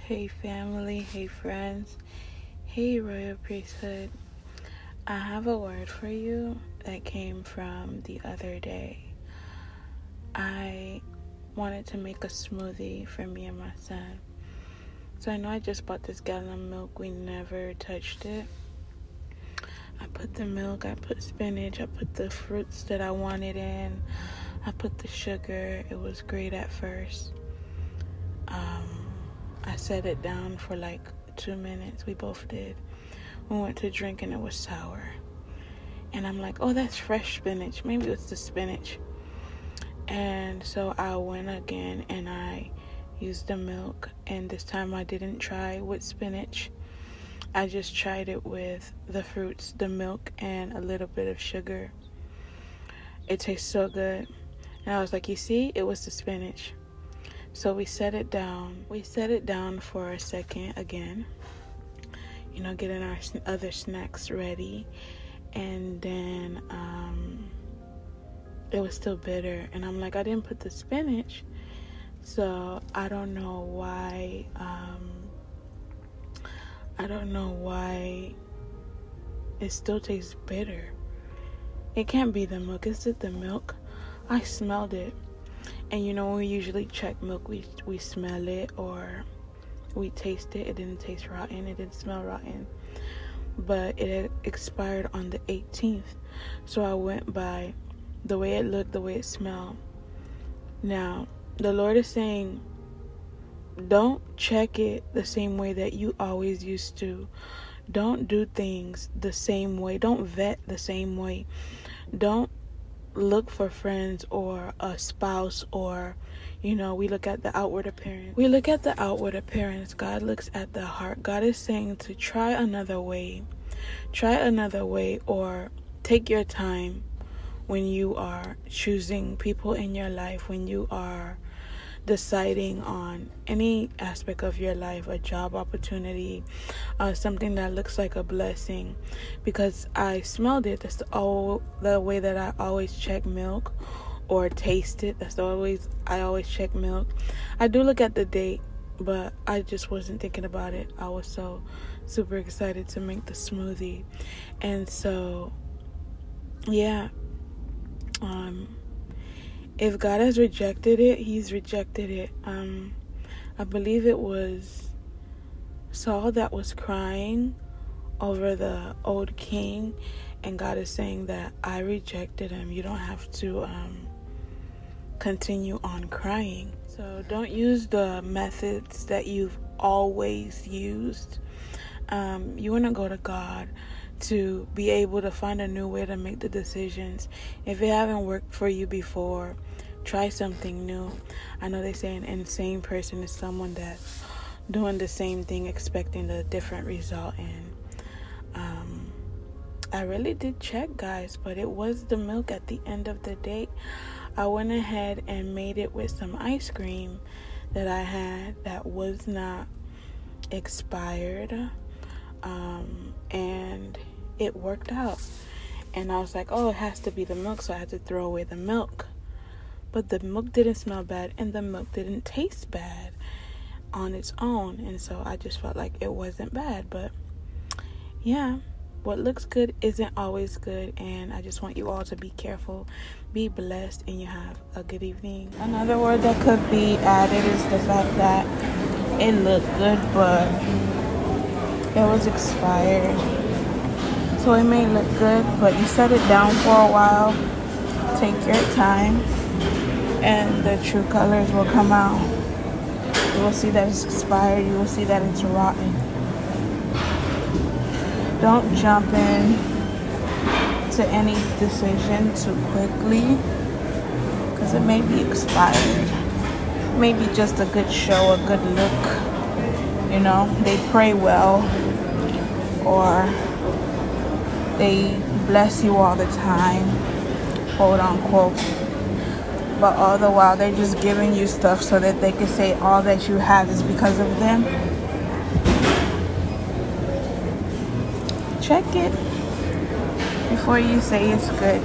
Hey family, hey friends, hey royal priesthood. I have a word for you that came from the other day. I wanted to make a smoothie for me and my son. So I know I just bought this gallon of milk. We never touched it. I put the milk, I put spinach, I put the fruits that I wanted in, I put the sugar. It was great at first. I set it down for like 2 minutes. We both did. We went to drink and it was sour. And I'm like, oh, that's fresh spinach. Maybe it's the spinach. And so I went again and I used the milk. And this time I didn't try with spinach. I just tried it with the fruits, the milk, and a little bit of sugar. It tastes so good. And I was like, you see, it was the spinach. So we set it down. We set it down for a second again. Getting our other snacks ready. And then it was still bitter. And I'm like, I didn't put the spinach. So I don't know why. It still tastes bitter. It can't be the milk. Is it the milk? I smelled it. And when we usually check milk, we smell it or we taste it. It didn't taste rotten. It didn't smell rotten. But it had expired on the 18th. So I went by the way it looked, the way it smelled. Now, the Lord is saying, don't check it the same way that you always used to. Don't do things the same way. Don't vet the same way. Don't look for friends or a spouse or we look at the outward appearance. God looks at the heart. God is saying to try another way, or take your time when you are choosing people in your life, when you are deciding on any aspect of your life, a job opportunity, something that looks like a blessing. Because I smelled it. That's the way that I always check milk or taste it. I always check milk. I do look at the date, but I just wasn't thinking about it. I was so super excited to make the smoothie. And so if God has rejected it, he's rejected it. I believe it was Saul that was crying over the old king, and God is saying that I rejected him. You don't have to continue on crying. So don't use the methods that you've always used. You want to go to God to be able to find a new way to make the decisions. If it haven't worked for you before, try something new. I know they say an insane person is someone that's doing the same thing expecting a different result. And I really did check, guys, but it was the milk at the end of the day. I went ahead and made it with some ice cream that I had that was not expired. And it worked out. And I was like, oh, it has to be the milk, so I had to throw away the milk. But the milk didn't smell bad and the milk didn't taste bad on its own. And so I just felt like it wasn't bad. But yeah, what looks good isn't always good. And I just want you all to be careful, be blessed, and you have a good evening. Another word that could be added is the fact that it looked good, but it was expired. So it may look good, but you set it down for a while. Take your time, and the true colors will come out. You will see that it's expired. You will see that it's rotten. Don't jump in to any decision too quickly, because it may be expired. Maybe just a good show, a good look. They pray well, or they bless you all the time, quote unquote. But all the while, they're just giving you stuff so that they can say all that you have is because of them. Check it before you say it's good.